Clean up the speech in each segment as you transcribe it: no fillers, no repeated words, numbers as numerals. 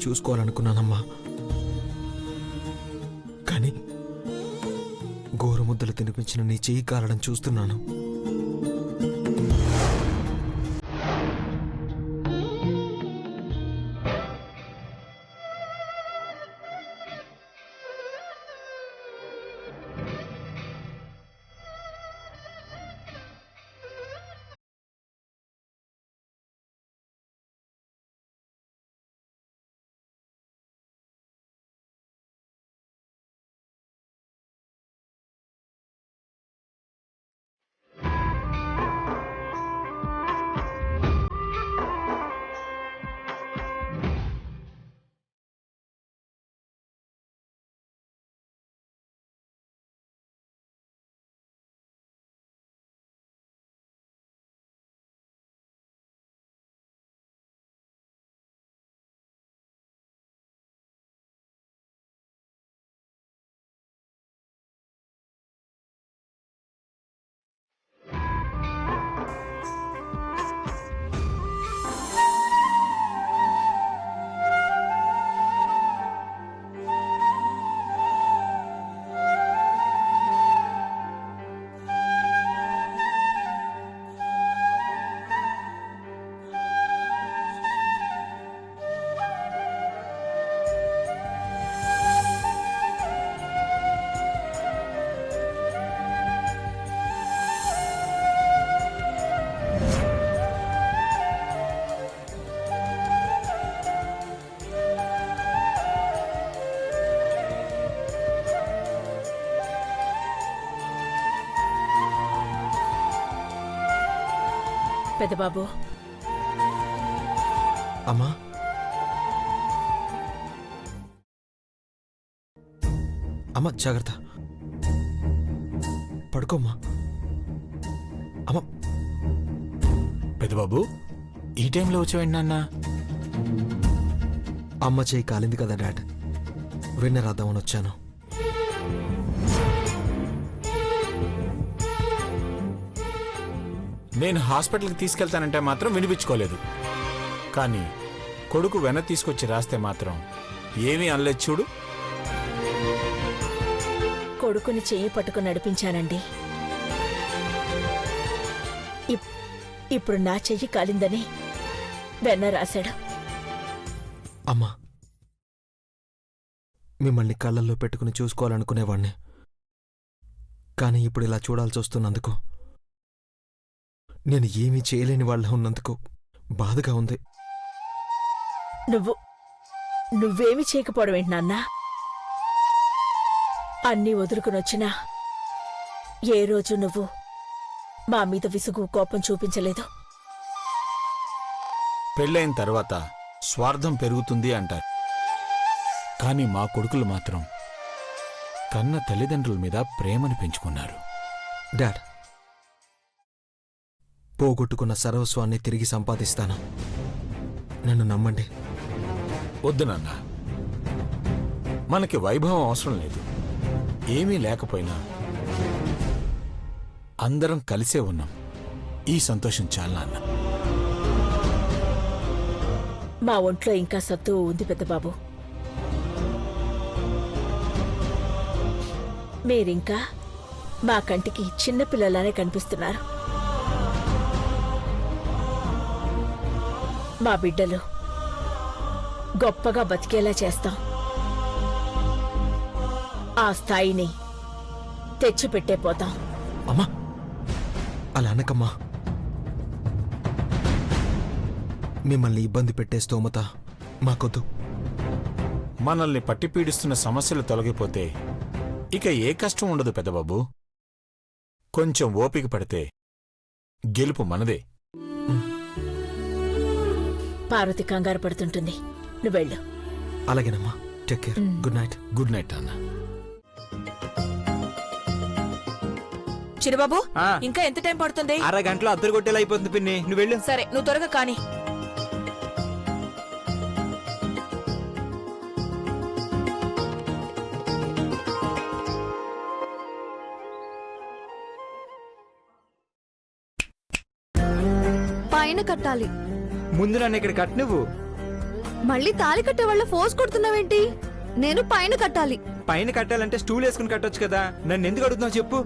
చూసుకోవాలనుకున్నానమ్మా. కానీ గోరుముద్దలు తినిపించిన నీ చెయ్యి కాలడం చూస్తున్నాను. పెద్దబాబు. అమ్మా, అమ్మ జాగ్రత్త, పడుకోమ్మా. అమ్మ. పెద్దబాబు, ఈ టైంలో వచ్చావేంటి నాన్న? అమ్మ చేయి కాలింది కదా డాడ్, వెన్న రాద్దామని వచ్చాను. నేను హాస్పిటల్కి తీసుకెళ్తానంటే మాత్రం వినిపించుకోలేదు, కానీ కొడుకు వెన తీసుకొచ్చి రాస్తే మాత్రం ఏమీ అనలేదు చూడు. కొడుకుని చెయ్యి పట్టుకుని నడిపించానండి. ఇప్పుడు నా చెయ్యి కాలిందని వెన్న రాశాడు. అమ్మా, మిమ్మల్ని కళ్ళల్లో పెట్టుకుని చూసుకోవాలనుకునేవాణ్ణి, కానీ ఇప్పుడు ఇలా చూడాల్సి వస్తున్నందుకు, నేను ఏమీ చేయలేని వాళ్ళ ఉన్నందుకు బాధగా ఉంది. నువ్వేమీ చేయకపోవడం ఏంటి నాన్న? అన్నీ వదులుకునొచ్చినా ఏ రోజు నువ్వు మా మీద విసుగు కోపం చూపించలేదు. పెళ్ళైన తర్వాత స్వార్థం పెరుగుతుంది అంటారు, కానీ మా కొడుకులు మాత్రం కన్న తల్లిదండ్రుల మీద ప్రేమను పెంచుకున్నారు. డాడ్, పోగొట్టుకున్న సర్వస్వాన్ని తిరిగి సంపాదిస్తాను, నన్ను నమ్మండి. వద్దు నాన్న, మనకి వైభవం అవసరం లేదు. ఏమీ లేకపోయినా అందరం కలిసే ఉన్నాం, ఈ సంతోషం చాలు నాన్న. మా ఒంట్లో ఇంకా సత్తు ఉంది పెద్దబాబు. మీరింకా మా కంటికి చిన్నపిల్లలానే కనిపిస్తున్నారు. మా బిడ్డలు గొప్పగా బతికేలా చేస్తాం. ఆ స్థాయిని తెచ్చిపెట్టే పోతాం. అమ్మా, అలా అనకమ్మా. మిమ్మల్ని ఇబ్బంది పెట్టే స్తోమత మాకొద్దు. మనల్ని పట్టి పీడిస్తున్న సమస్యలు తొలగిపోతే ఇక ఏ కష్టం ఉండదు పెద్దబాబు. కొంచెం ఓపిక పడితే గెలుపు మనదే. పార్వతి కంగారు పడుతుంటుంది, నువ్వెళ్ళు. అలాగేనమ్మా, take care. Good night. Good night అన్న. చిరుబాబు, ఇంకా ఎంత టైం పడుతుంది? అరగంటలో అద్దరు కొట్టేలా అయిపోతుంది పిన్ని, నువ్వు వెళ్ళు. సరే, నువ్వు త్వరగా కాని. పైన కట్టాలి. ముందు నన్ను ఇక్కడ కట్ నువ్వు. మళ్ళీ తాళి కట్టే వాళ్ళ ఫోర్స్ కొడుతున్నావేంటి? నేను పైన కట్టాలి. పైన కట్టాలంటే స్టూల్ వేసుకుని కట్టొచ్చు కదా, నన్ను ఎందుకు అడుగుతున్నావు చెప్పు.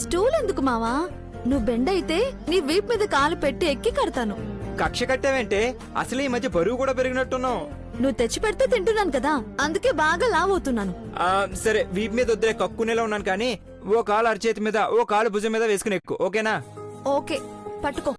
స్టూల్ ఎందుకు మావా? నువ్వు బెండ్ అయితే నీ వీప్ మీద కాలు పెట్టి ఎక్కి కడతాను. కక్ష కట్టావంటే అసలు ఈ మధ్య బరువు కూడా పెరిగినట్టున్నావు. నువ్వు తెచ్చి పెడితే తింటున్నాను కదా, అందుకే బాగా లావ్ అవుతున్నాను. సరే వీపు మీద వద్దే, కక్కునేలా ఉన్నాను కానీ ఓ కాలు అరచేతి మీద ఓ కాలు భుజం మీద వేసుకుని ఎక్కు, ఓకేనా? ఓకే, పట్టుకో.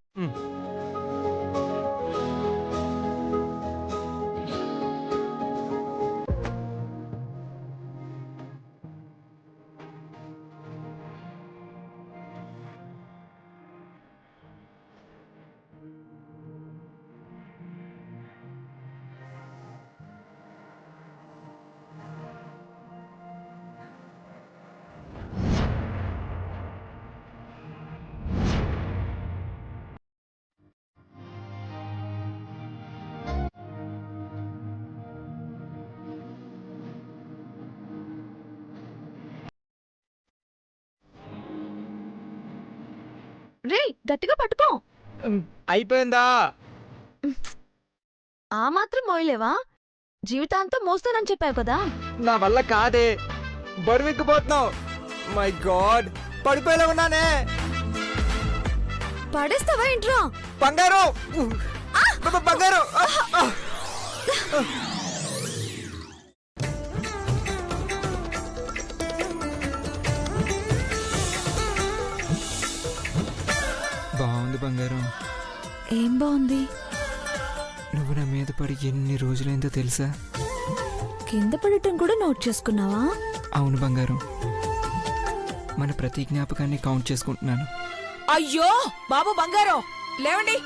రే, గట్టిగా పట్టుకో. అయిపోయిందా? ఆ మాత్రం మోయలేవా? జీవితాంతం మోస్తానని చెప్పావు కదా. నా వల్ల కాదే, బరువు ఎక్కిపోతున్నావు. మై గాడ్, పడిపోయేలా ఉన్నానే. పడేస్తావా ఇంట్రా? బంగారు బంగారు. బాగుంది బంగారం. ఏం బాగుంది? నువ్వు నా మీద పడి ఎన్ని రోజులైందో తెలుసా? కింద పడటం కూడా నోట్ చేసుకున్నావా? అవును బంగారం, మన ప్రతి జ్ఞాపకాన్ని కౌంట్ చేసుకుంటున్నాను. అయ్యో బాబు బంగారం, లేవండి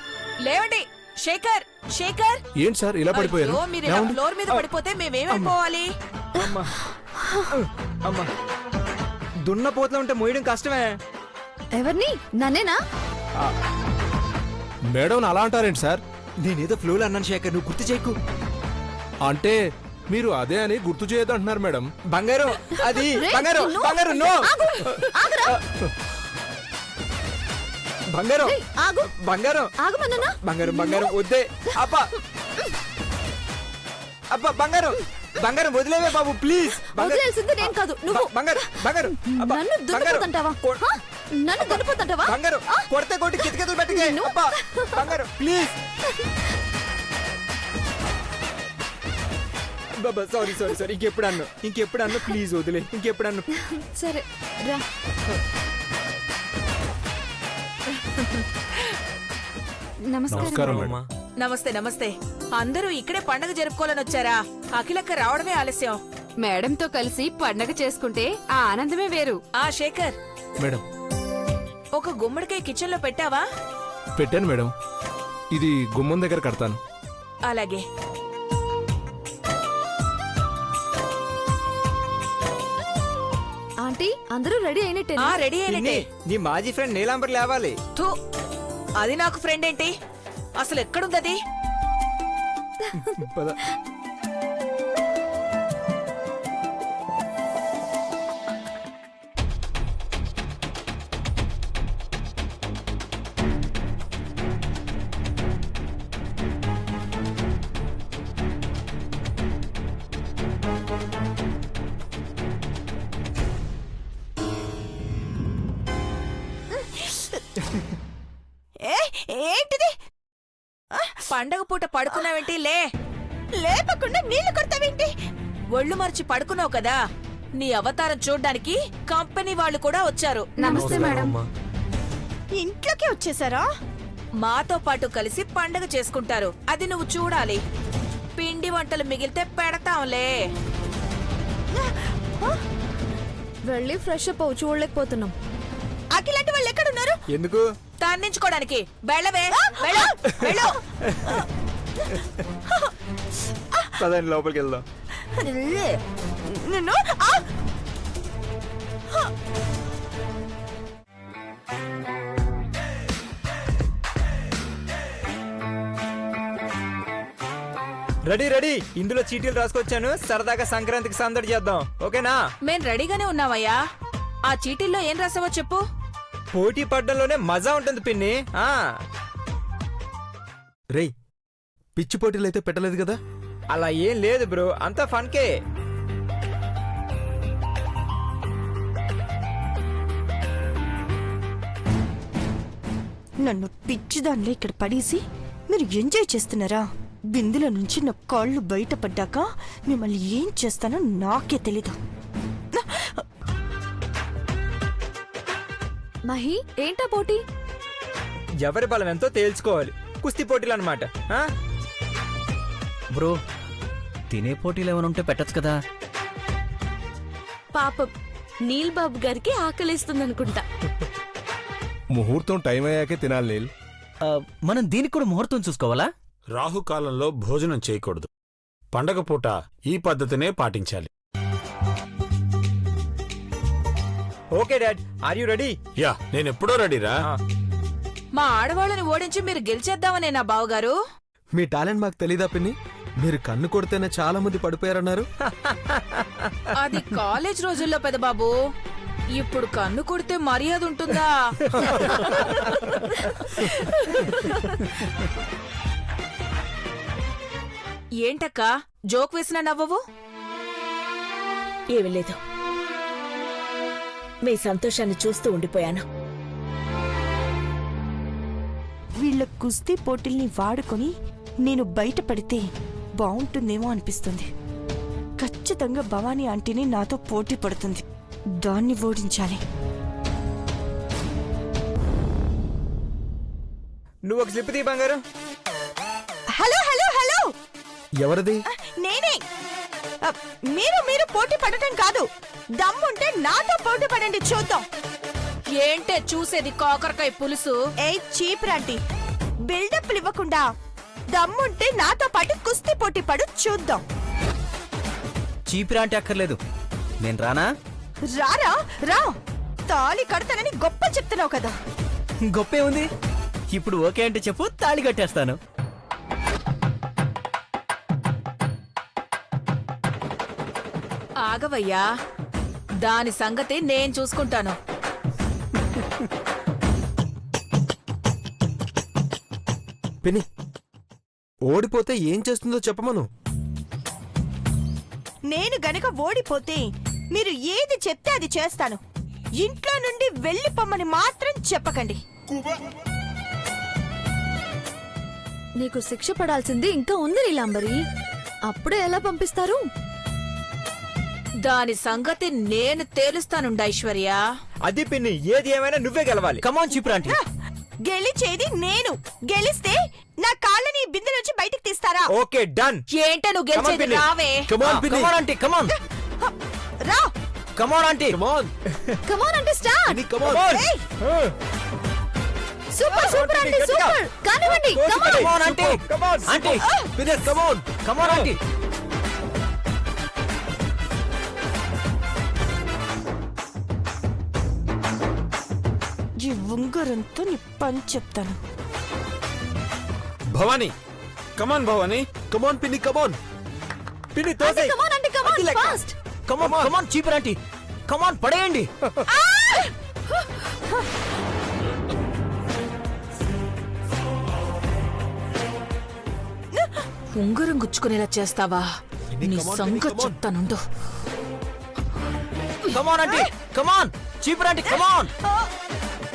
లేవండి. శేఖర్ శేఖర్, ఏంటి సార్ ఇలా పడిపోయారు? అయ్యో, మీరు ఇలా ఫ్లోర్ మీద పడిపోతే మేమేమైపోవాలి? అమ్మా అమ్మా, దున్నపోతలో ఉంటే మోయడం కష్టమే. ఎవరిని? నన్నేనా? మేడం అలా అంటారేంటి సార్? నేనేదో ఫ్లోలో అన్నాను శేఖర్, నువ్వు గుర్తు చేయకు. అంటే మీరు అదే అని గుర్తు చేయొద్దంటున్నారు మేడం. బంగారు అది రేయ్, బంగారు నిన్ను- బంగారు నో ఆగురా. బంగారు రేయ్, ఆగు. బంగారు ఆగమన్నానా? బంగారు బంగారు వద్దే. అబ్బా అబ్బా బంగారు బంగారు వదిలేవే బాబు ప్లీజ్. వదిలేసింది నేను కాదు, నువ్వు. బంగారు బంగారు అబ్బా, నన్ను బంగారు దున్నపోతంటావా? కొ- హా? నన్ను దున్నపోతంటావా? బంగారు కొడితే కొట్టి కితకితలు పెట్టకే. అబ్బా బంగారు please. Baba sorry sorry sorry, ఇంకెప్పుడు అన్ను ప్లీజ్ వదిలే, ఇంకెప్పుడు అన్ను. సరే రా. నమస్కారం మేడం. నమస్తే నమస్తే. అందరూ ఇక్కడే పండగ జరుపుకోవాలని వచ్చారా? అఖిలక్క రావడమే ఆలస్యం. మేడంతో కలిసి పండగ చేసుకుంటే ఆ ఆనందమే వేరు. ఆ శేఖర్, మేడం ఒక గుమ్మడికాయ కిచెన్ లో పెట్టావా? పెట్టాను మేడం, ఇది గుమ్మం దగ్గర కడతాను. అలాగే. ఆంటీ, అందరూ రెడీ అయినట్టే? ఆ రెడీ అయినట్టే. నీ మాజీ ఫ్రెండ్ నీలాంబర్ లేవాలి. థూ, అది నాకు ఫ్రెండ్ ఏంటి? అసలు ఎక్కడుందది? పద. ఏంటిది? పండగ పూట పడుకున్నావేంటి? లేపకుండా నీళ్లు కొడతావేంటి? ఒళ్ళు మర్చి పడుకున్నావు కదా, నీ అవతారం చూడ్డానికి కంపెనీ వాళ్ళు కూడా వచ్చారు. నమస్తే మేడం. ఇంట్లోకి వచ్చేసారా? మాతో పాటు కలిసి పండగ చేసుకుంటారు, అది నువ్వు చూడాలి. పిండి వంటలు మిగిలితే పెడతాంలే. వెళ్ళి ఫ్రెష్ అప్ అవ్వు, చూడలేకపోతున్నాం. అఖిలాంటి వాళ్ళు ఎక్కడున్నారు? ఎందుకు? తన్నించుకోవడానికి. వెళ్ళవే, వెళ్ళు, వెళ్ళు. పదండి లోపలికి వెళ్దాం. నిన్ను రెడీ రెడీ, ఇందులో చీటీలు రాసుకొచ్చాను, సరదాగా సంక్రాంతికి సందడి చేద్దాం, ఓకేనా? మేం రెడీగానే ఉన్నామయ్యా. ఆ చీటీల్లో ఏం రాసావో చెప్పు. పోటీ పడ్డంలోనే మజా ఉంటుంది పిన్ని. రేయ్, పిచ్చి పోటీలు అయితే పెట్టలేదు కదా? అలా ఏం లేదు బ్రో, అంతా ఫన్కే. నన్ను పిచ్చిదానిలో ఇక్కడ పడేసి మీరు ఎంజాయ్ చేస్తున్నారా? బిందుల నుంచి నా కాళ్ళు బయటపడ్డాక మిమ్మల్ని ఏం చేస్తానో నాకే తెలీదు. మహి ఏంటా పోటీ? ఎవరి బలం ఎంతో తేల్చుకోవాలి. కుస్తీ పోటీలు అనమాట. బ్రో తినే పోటీలు ఏమైనా ఉంటే పెట్టచ్చు కదా. పాపం నీల్ బాబు గారికి ఆకలిస్తుందనుకుంటా. ముహూర్తం టైం అయ్యాకే తినాలి నీల్. మనం దీనికి కూడా ముహూర్తం చూసుకోవాలా? రాహుకాలంలో భోజనం చేయకూడదు. పండగ పూట ఈ పద్ధతినే పాటించాలి. Okay dad, are you ready? Yeah, నేనెప్పుడో రెడీరా. మా ఆడవాళ్ళని ఓడించి మీరు గెలిచేద్దామనే నా బావగారు. మీ టాలెంట్ మాకు తెలీదా పిన్ని? మీరు కన్ను కొడితేనే చాలా మంది పడిపోయారన్నారు. అది కాలేజ్ రోజుల్లో పెదబాబు. ఇప్పుడు కన్ను కొడితే మర్యాద ఉంటుందా? ఏంటక్కా జోక్ వేసినా నవ్వవు? ఏమీ లేదు, మీ సంతోషాన్ని చూస్తూ ఉండిపోయాను. వీళ్ళ కుస్తీ పోటీల్ని వాడుకొని నేను బయటపడితే బావుంటుందేమో అనిపిస్తుంది. ఖచ్చితంగా భవానీ ఆంటీని నాతో పోటీ పడుతుంది. దాన్ని ఓడించాలి. నువ్వు ఒక స్లిప్ తీ బంగారు. హలో హలో హలో, ఎవరిది? నేనే. మీరు పోటీ పడటం కాదు, దమ్ముంటే నాతో పోటీ పడండి, చూద్దాం. ఏంటే చూసేది కాకరకాయ పులుసు? ఏ చీప్ రాంటి, బిల్డప్లు ఇవ్వకుండా దమ్ముంటే నాతో పాటు కుస్తీ పోటీ పడు, చూద్దాం. చీపిరా అంటే అక్కర్లేదు, నేను రానా? రారా రా, తాళి కడతానని గొప్ప చెప్తున్నావు కదా. గొప్పే ఉంది. ఇప్పుడు ఓకే అంటే చెప్పు, తాళి కట్టేస్తాను. ఆగవయ్యా, దాని సంగతి నేను చూసుకుంటాను. పిన్ని, ఓడిపోతే ఏం చేస్తుందో చెప్పమను. నేను గనక ఓడిపోతే మీరు ఏది చెప్తే అది చేస్తాను. ఇంట్లో నుండి వెళ్ళిపోమ్మని మాత్రం చెప్పకండి. నీకు శిక్ష పడాల్సింది ఇంకా ఉంది నీలాంబరి. అప్పుడే ఎలా పంపిస్తారు? దాని సంగతి నేను తేలుస్తానుండా ఐశ్వర్య. అది పిన్ని, ఏది ఏమైనా నువ్వే గెలవాలి. కమాన్ చీపిరా అంటే. గెలిచేది నేను. గెలిస్తే నా కాళ్ళని ఈ బిందె నుంచి బయటికి తీస్తారా? Okay done. ఏంటే నువ్వు గెలిచేది? పిన్ని. రావే. కమాన్ పిన్ని, కమాన్ ఆంటీ, కమాన్. రా. కమాన్ ఆంటీ. కమాన్ కమాన్ అంటే స్టార్ట్. పిన్ని, కమాన్. ఏయ్, సూపర్ సూపర్ అంటే సూపర్. కానివ్వండి, కమాన్. కమాన్ ఆంటీ. కమాన్. ఆంటీ. పిన్ని, కమాన్. కమాన్ ఆంటీ. ఈ ఉంగరంతో నీ పని చెప్తాను. భవానీ, కమాన్ భవానీ. కమాన్ పిన్ని, కమాన్. పిన్ని తోసేయ్. కమాన్ అంటే కమాన్ ఫాస్ట్. కమాన్ కమాన్ చీపిరా ఆంటీ. కమాన్ పడేయండి. ఉంగరం గుచ్చుకునేలా చేస్తావా? నీ come on, సంగతి come on. చెప్తానుండు. కమాన్ ఆంటీ, కమాన్ చీపిరా ఆంటీ, కమాన్.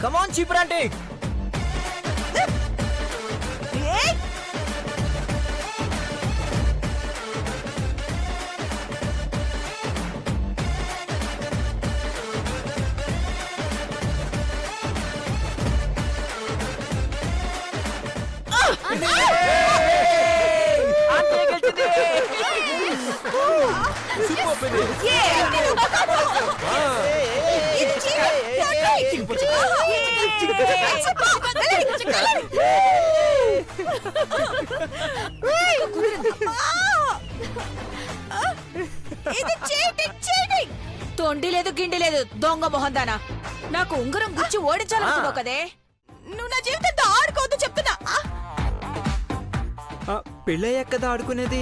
కమాన్ చీపిరా ఆంటీ. ఏయ్, సూపర్ పిన్ని. ఇది చీప్. ఇది చీటింగ్, చీటింగ్. తొండి లేదు గిండి లేదు, దొంగ మొహందానా. నాకు ఉంగరం గుచ్చి ఓడించాలనుకున్నావు కదే. నువ్వు నా జీవితంతో ఆడుకోవద్దు చెప్తున్నా. పెళ్ళయ్యాక కదా ఆడుకునేది.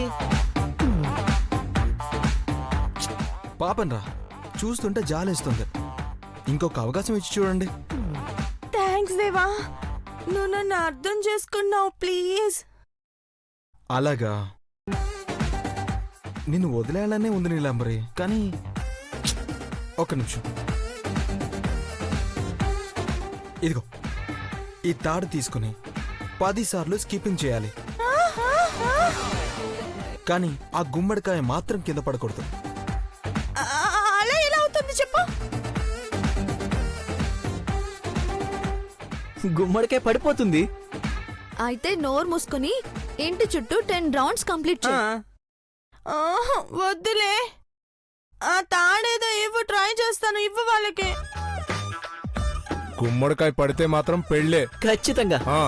పాపం రా, చూస్తుంటే జాలేస్తుంది. ఇంకొక అవకాశం ఇచ్చి చూడండి. థ్యాంక్స్ దేవా, నువ్వు నన్ను అర్థం చేసుకున్నావు. ప్లీజ్. అలాగా నిన్ను వదిలేయాలనే ఉంది నీలాంబరి, కానీ ఒక్క నిమిషం. ఇదిగో ఈ తాడు తీసుకుని 10 సార్లు స్కిప్పింగ్ చేయాలి, కానీ ఆ గుమ్మడికాయ మాత్రం కింద పడకూడదు. అలా ఎలా అవుతుంది చెప్పు? గుమ్మడికాయ పడిపోతుంది. అయితే నోరు మూసుకుని ఇంటి చుట్టూ 10 రౌండ్స్ కంప్లీట్ చేయి. వద్దులే, ఆ తాడేదో ఇవ్వు, ట్రై చేస్తాను, ఇవ్వు వాళ్ళకి. గుమ్మడికాయ పడితే మాత్రం పెళ్ళే. ఖచ్చితంగా. ఆ,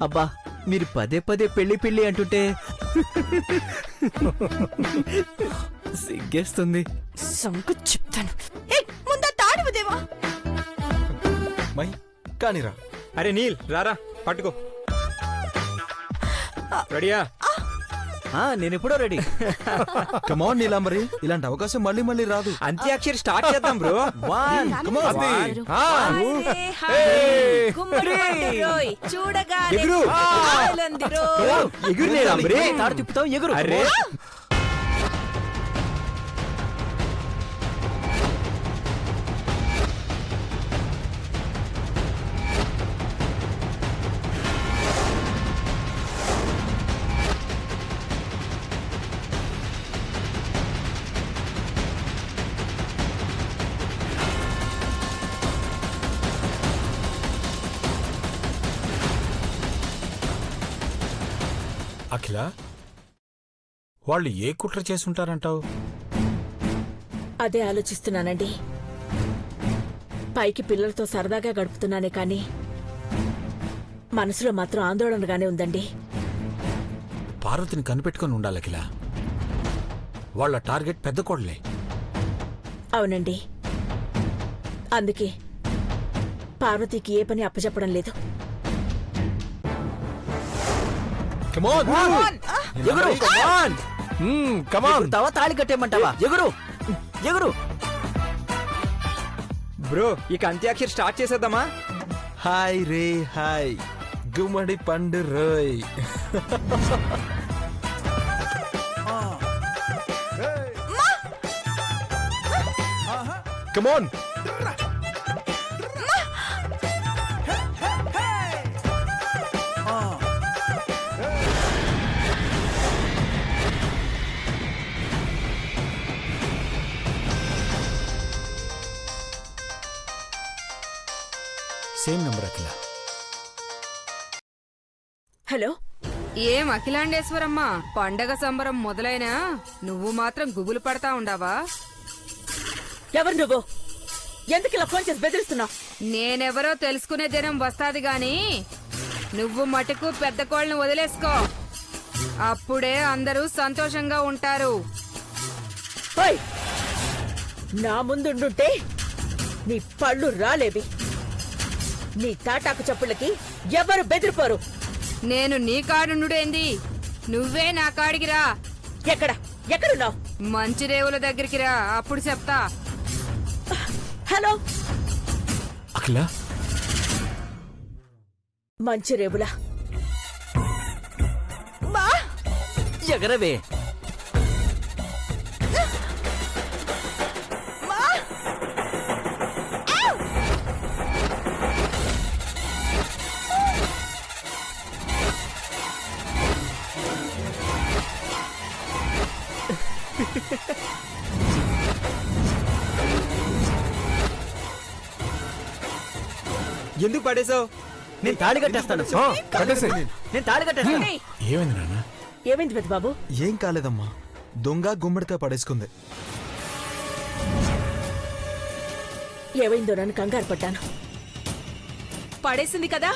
అబ్బా, మీరు పదే పదే పెళ్లి పెళ్లి అంటుంటే సిగ్గేస్తుంది. సంకు చెప్తాను. ముందా తాడివు దేవా. మై కానీరా. అరే నీల్ రారా, పట్టుకో. రెడీయా? నేనెప్పుడో రెడీ. కమాన్ నీలాంబరి, ఇలాంటి అవకాశం మళ్ళీ మళ్ళీ రాదు. అంత్యాక్షరి స్టార్ట్ చేద్దాం బ్రో. చూడగానే ఎగురు. ఆనందిరోయ్. ఎగురు నీలాంబరి. తాడు తిప్పుతావు, ఎగురు. అరే అఖిల, వాళ్ళు ఏ కుట్ర చేసుంటారంటావు? అదే ఆలోచిస్తున్నానండి. పైకి పిల్లలతో సరదాగా గడుపుతున్నానే కానీ మనసులో మాత్రం ఆందోళనగానే ఉందండి. పార్వతిని కనిపెట్టుకుని ఉండాలి అఖిల. వాళ్ళ టార్గెట్ పెద్ద కోడలే. అవునండి, అందుకే పార్వతికి ఏ పని అప్పచెప్పడం లేదు. ఎగురు. కమాన్. ఎగురుతావా, తాళి కట్టేయమంటావా? ఎగురు, ఎగురు. బ్రో, ఇక అంత్యాక్షరి స్టార్ట్ చేసేద్దామా? హాయ్ రే హాయ్, గుమ్మడి పండు రోయ్. కమాన్. సేమ్ నంబర్ అఖిల. హలో, ఏం అఖిలాండేశ్వరమ్మ, పండగ సంబరం మొదలైనా నువ్వు మాత్రం గుబులు పడతా ఉండావా? ఎవరు నువ్వు? ఎందుకు ఇలా ఫోన్ చేసి బెదిరిస్తున్నావు? నేనెవరో తెలుసుకునే దినం వస్తాది గాని నువ్వు మటుకు పెద్ద కోళ్ళని వదిలేసుకో. అప్పుడే అందరూ సంతోషంగా ఉంటారు. ఓయ్, నా ముందుండుంటే నీ పళ్ళు రాలేవి. నీ తాటాకు చప్పుళ్ళకి ఎవరు బెదిరిపోరు. నేను నీ కాడుండుడేంది, నువ్వే నా కాడికి రా. ఎక్కడున్నావు? మంచి రేవుల దగ్గరికి రా, అప్పుడు చెప్తా. హలో, అఖిల, మంచి రేవులా? ఎగరవే. ఎందుకు పడేసావు? నేను తాళి కట్టేస్తాను. నేను తాళి కట్టేస్తాను. ఏమైంది నాన్న? ఏమైంది పెద్ద బాబు? ఏం కాలేదమ్మా, దొంగ గుమ్మడికాయ పడేసుకుంది. ఏమైందో నన్ను కంగారు పడ్డాను. పడేసింది కదా,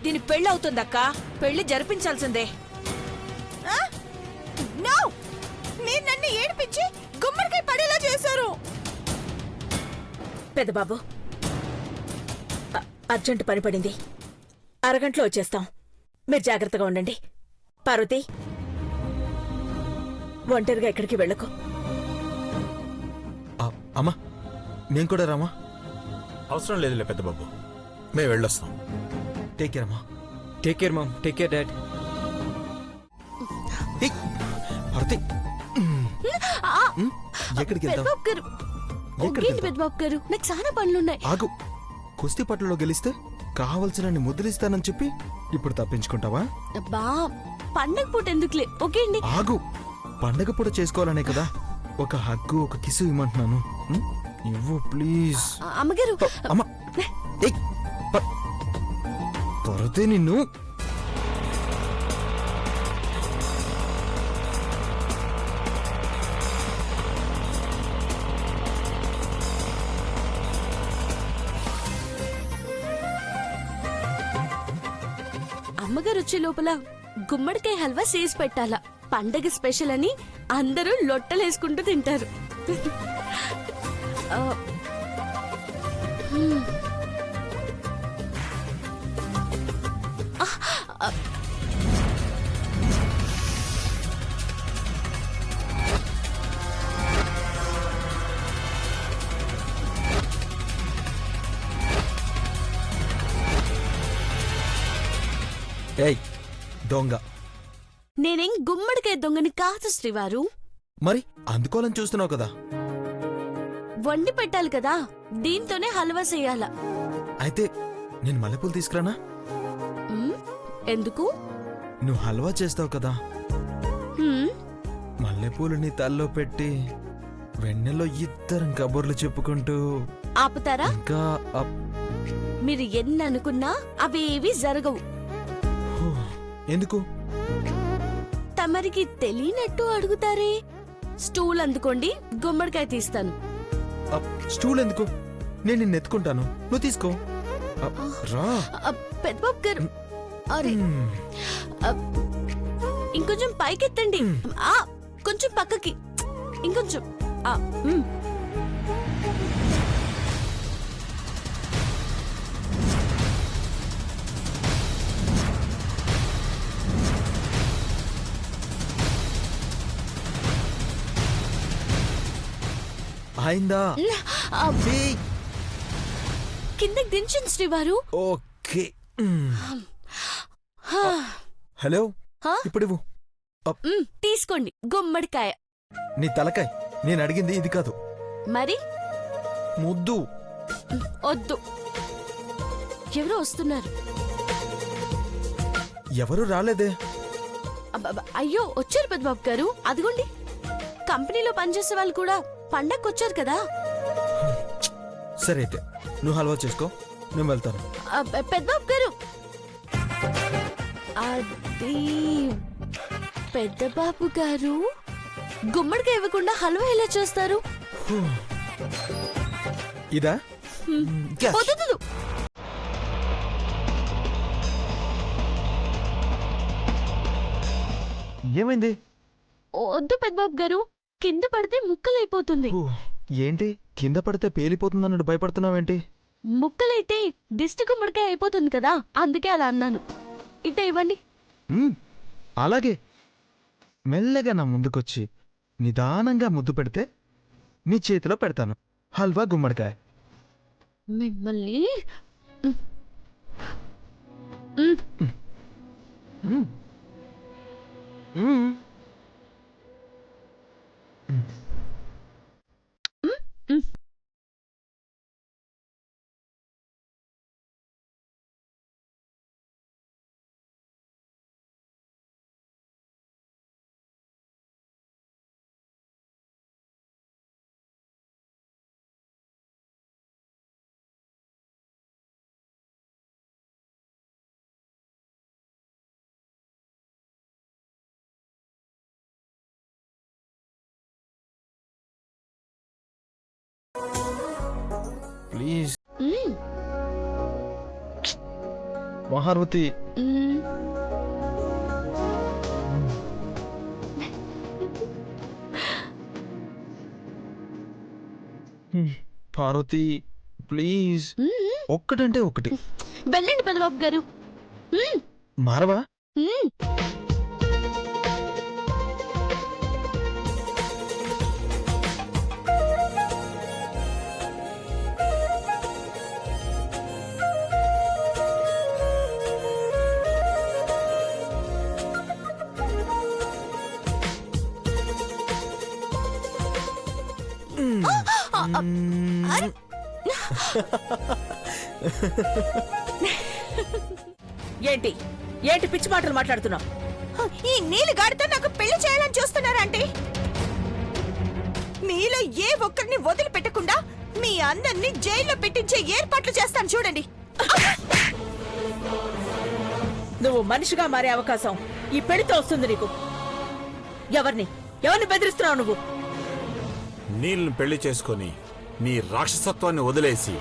దీని పెళ్లి అవుతుందక్క. పెళ్లి జరిపించాల్సిందే. మీరు నన్ను ఏడిపించి గుమ్మడికాయ పడేలా చేశారు. పెద్ద బాబు, అర్జెంట్ పని పడింది, అరగంటలో వచ్చేస్తాం. మీరు జాగ్రత్తగా ఉండండి. పార్వతి, ఒంటరిగా ఎక్కడికి వెళ్ళకు. అమ్మా, నేను కూడా రామా? అవసరం లేదులే పెద్ద బాబు, మేము వెళ్ళొస్తాం. టేక్ కేర్ అమ్మా. Take care mom, take care dad. Aarathi ఎక్కడికి వెళ్తావు పెద్దబాబు గారు ఎక్కడికి ఒకేంటి వెళ్తావు? పెద్దబాబు గారు నాకు చాలా పనులున్నాయి. ఆగు. కుస్తీ పట్టులో గెలిస్తే కావలసినన్ని ముద్దులిస్తానని చెప్పి ఇప్పుడు తప్పించుకుంటావా? అబ్బా పండగ పూట ఎందుకులే ఒకేండి. ఆగు. పండగ పూట చేసుకోవాలనే కదా ఒక హగ్గు ఒక కిసు ఇమ్మంటున్నాను. ఇవ్వు ప్లీజ్. అమ్మగారు అమ్మ ఏయ్, త్వరతే నిన్ను. అమ్మగారు వచ్చే లోపల గుమ్మడికాయ హల్వా చేసి పెట్టాలా. పండగ స్పెషల్ అని అందరూ లొట్టలేసుకుంటూ తింటారు. ఆ, హ్మ్. ఆ, ఆ. ఏయ్ దొంగ. నేనేం గుమ్మడికాయ దొంగని కాదు శ్రీవారు. మరి అందుకోవాలని చూస్తున్నావు కదా. వండి పెట్టాలి కదా, దీంతోనే హల్వా చేయాల. అయితే నేను మల్లెపూలు తీసుకురానా? హ్మ్? ఎందుకు? నువ్వు హల్వా చేస్తావు కదా, హ్మ్? మల్లెపూలు నీ తల్లో పెట్టి వెన్నెల్లో ఇద్దరం కబుర్లు చెప్పుకుంటూ ఆపుతారా? ఇంకా మీరు ఎన్ని అనుకున్నా అవేవి జరగవు. ఎందుకు? తమరికి తెలియనట్టు అడుగుతారే. స్టూల్ అందుకోండి, గుమ్మడికాయ తీస్తాను. స్టూల్ ఎందుకు? నేను నిన్ను ఎత్తుకుంటాను, నువ్వు తీసుకో. రా. పెద్దబాబు గారు అరే మ్మ్. ఇంకొంచెం పైకెత్తండి. ఆ కొంచెం పక్కకి, ఇంకొంచెం. ఆ, మ్. అయిందా? ఆ, ఏయ్, కిందకి దించండి శ్రీవారు. ఓకే. మ్మ్. హా, హలో, హా? ఇప్పుడు ఇవ్వు. తీసుకోండి గుమ్మడికాయ. నీ తలకాయ్. నేను అడిగింది ఇది కాదు, మరి ముద్దు. వద్దు. ఎవరో వస్తున్నారు. ఎవరు రాలేదే. అబ్బబ్బ, అయ్యో వచ్చారు పెద్దబాబు గారు. అదిగోండి, కంపెనీలో పనిచేసే వాళ్ళు కూడా పండగకు వచ్చారు కదా. సరే అయితే నువ్వు హల్వా చేసుకో, నేను వెళ్తాను. పెద్దబాబు గారు, అది పెద్దబాబు గారు గుమ్మడికాయ ఇవ్వకుండా హల్వా ఎలా చేస్తారు? ఇదా? క్యాష్. వద్దు. ఏమైంది? వద్దు పెద్దబాబు గారు, కింద పడితే ముక్కలైపోతుంది. హూ, ఏంటి కింద పడితే పేలిపోతుందన్నట్టు భయపడుతున్నావేంటి? ముక్కలైతే దిష్టి గుమ్మడికాయ అయిపోతుంది కదా, అందుకే అలా అన్నాను. ఇట్ట ఇవ్వండి. అలాగే మెల్లగా నా ముందుకొచ్చి నిదానంగా ముద్దు పెడితే నీ చేతిలో పెడతాను హల్వా గుమ్మడికాయ. మిమ్మల్ని మ్మ్. మ్మ్. ప్లీజ్ మహార్వతి. పార్వతి ప్లీజ్, ఒక్కటంటే ఒకటి. వెళ్ళండి పెద్దబాబు గారు. మారవా? ఏంటి ఏంటి పిచ్చి మాటలు మాట్లాడుతున్నావు? ఈ నీళ్ళు గాడితో నాకు పెళ్లి చేయాలని చూస్తున్నారంటే మీలో ఏ ఒక్కరిని వదిలిపెట్టకుండా మీ అందరినీ జైల్లో పెట్టించే ఏర్పాట్లు చేస్తాను చూడండి. నువ్వు మనిషిగా మారే అవకాశం ఈ పెళ్లితో వస్తుంది నీకు. ఎవరిని బెదిరిస్తున్నావు నువ్వు? నీళ్ళని పెళ్లి చేసుకొని నీ రాక్షసత్వాన్ని వదిలేసి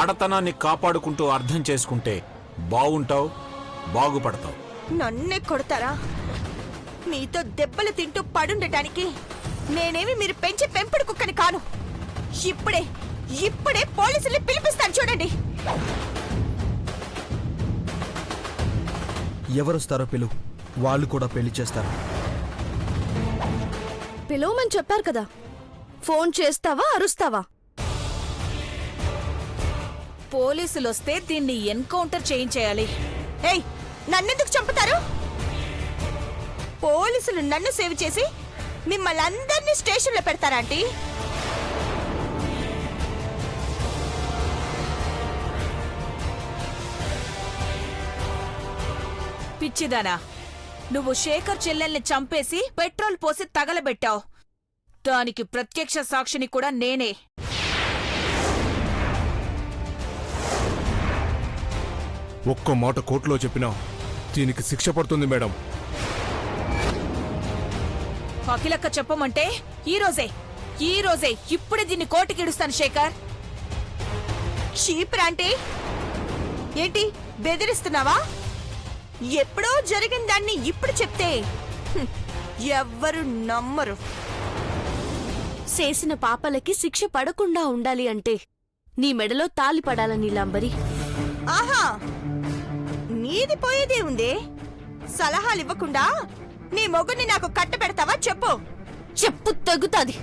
ఆడతనాన్ని కాపాడుకుంటూ అర్థం చేసుకుంటే బాగుంటావు, బాగుపడతావు. నన్నే కొడతారా? మీతో దెబ్బలు తింటూ పడుండటానికి నేనేమి మీరు పెంచే పెంపుడు కుక్కని కాను. ఇప్పుడే పోలీసుల్ని పిలిపిస్తాను చూడండి. ఎవరొస్తారో పిలు, వాళ్ళు కూడా పెళ్లి చేస్తారు. పిలవమని చెప్పారు కదా, ఫోన్ చేస్తావా అరుస్తావా? పోలీసులొస్తే దీన్ని ఎన్కౌంటర్ చేయించేయాలి. ఏయ్, నన్నెందుకు చంపుతారు? పోలీసులు నన్ను సేవ్ చేసి మిమ్మల్ని అందరినీ స్టేషన్లో పెడతారా ఆంటీ? పిచ్చిదానా, నువ్వు శేఖర్ చెల్లెల్ని చంపేసి పెట్రోల్ పోసి తగలబెట్టావు. దానికి ప్రత్యక్ష సాక్షిని కూడా నేనే. ఒక్క మాట కోర్టులో చెప్పినా దీనికి శిక్ష పడుతుంది మేడం. అఖిలక్క చెప్పమంటే ఈ రోజే ఇప్పుడే దీన్ని కోర్టుకిడుస్తాను శేఖర్. చీపురా ఆంటీ, ఏంటి బెదిరిస్తున్నావా? ఎప్పుడో జరిగిన దాన్ని ఇప్పుడు చెప్తే ఎవ్వరు నమ్మరు. చేసిన పాపలకి శిక్ష పడకుండా ఉండాలి అంటే నీ మెడలో తాలి పడాల నీలాంబరి. ఆహా, నీది పోయేదే ఉందే. సలహాలు ఇవ్వకుండా నీ మొగుడిని నాకు కట్టబెడతావా చెప్పు. చెప్పు తగ్గుతాది.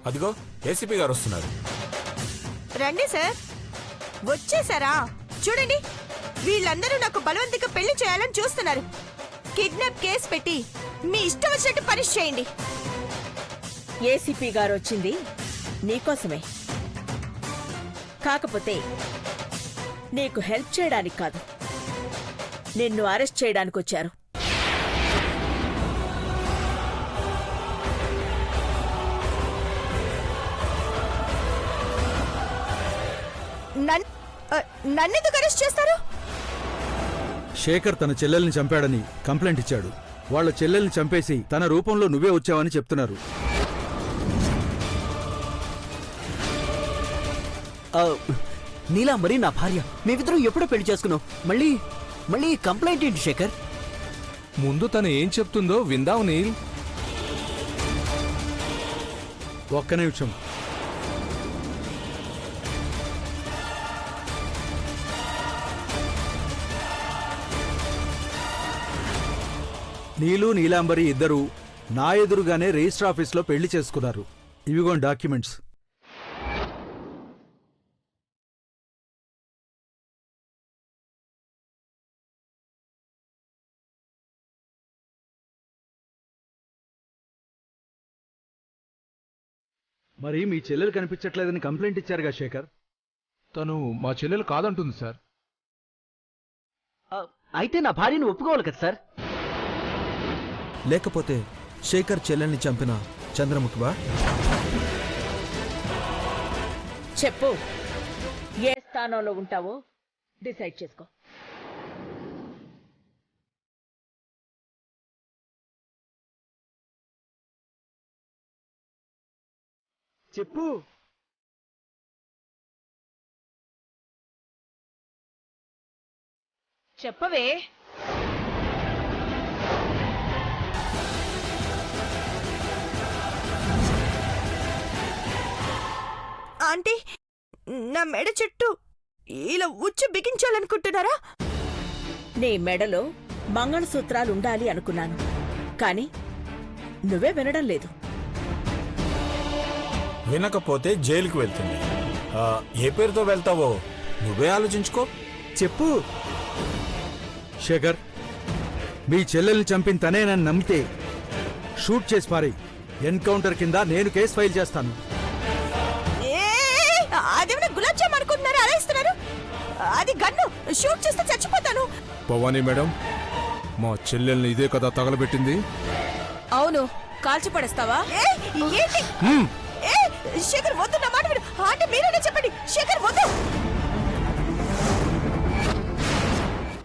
అదిగో ఏసీపీ గారు వస్తున్నారు. రండి సార్. వచ్చేసారా? చూడండి, వీళ్ళందరూ నాకు బలవంతంగా పెళ్లి చేయాలని చూస్తున్నారు. కిడ్నాప్ కేసు పెట్టి మీ ఇష్టం వచ్చినట్టు పనిష్ చేయండి. ఏసీపీ గారు వచ్చింది నీకోసమే, కాకపోతే నీకు హెల్ప్ చేయడానికి కాదు, నిన్ను అరెస్ట్ చేయడానికి వచ్చారు. నన్నెందుకు అరెస్ట్ చేస్తారు? శేఖర్ తన చెల్లెల్ని చంపాడని కంప్లైంట్ ఇచ్చాడు. వాళ్ళ చెల్లెల్ని చంపేసి తన రూపంలో నువ్వే వచ్చావని చెప్తున్నారు. నీలాంబరి నా భార్య. మేమిద్దరం ఎప్పుడో పెళ్లి చేసుకున్నాం. మళ్ళీ కంప్లైంట్ ఏంటి శేఖర్? ముందు తను ఏం చెప్తుందో విందాం నీల్. ఒక్క నిమిషం. నీలు, నీలాంబరి ఇద్దరూ నా ఎదురుగానే రిజిస్టర్ ఆఫీస్లో పెళ్లి చేసుకున్నారు. ఇవిగోండి డాక్యుమెంట్స్. మరి మీ చెల్లెలు కనిపించట్లేదని కంప్లైంట్ ఇచ్చారుగా శేఖర్. తను మా చెల్లెలు కాదంటుంది సార్. అయితే నా భార్యను ఒప్పుకోవాలి కదా సార్? లేకపోతే శేఖర్ చెల్లెల్ని చంపిన చంద్రముఖివా? చెప్పు, ఏ స్థానంలో ఉంటావో డిసైడ్ చేసుకో. చెప్పు. చెప్పవే. ఆంటీ, నా మెడ చుట్టూ ఇలా ఉచ్చు బిగించాలనుకుంటున్నారా? నీ మెడలో మంగళసూత్రాలుండాలి అనుకున్నాను, కానీ నువ్వే వినడం లేదు. వినకపోతే జైలుకు వెళ్తుంది. ఏ పేరుతో వెళ్తావో నువ్వే ఆలోచించుకో. చెప్పు. శేఖర్, మీ చెల్లెల్ని చంపిన తనేనని నమ్మితే షూట్ చేసి పారి. ఎన్కౌంటర్ కింద నేను కేసు ఫైల్ చేస్తాను. అదేమైనా గులాబ్ జామ్ అనుకుంటున్నారా? అలా ఇస్తున్నారు. అది గన్ను, షూట్ చేస్తే చచ్చిపోతాను. భవానీ మేడం, మా చెల్లెల్ని ఇదే కదా తగలబెట్టింది. అవును, కాల్చి పడేస్తావా? ఏంటి? శేఖర్ వద్దు, నా మాట విను. అంటే మీరేనే చెప్పండి. శేఖర్ వద్దు.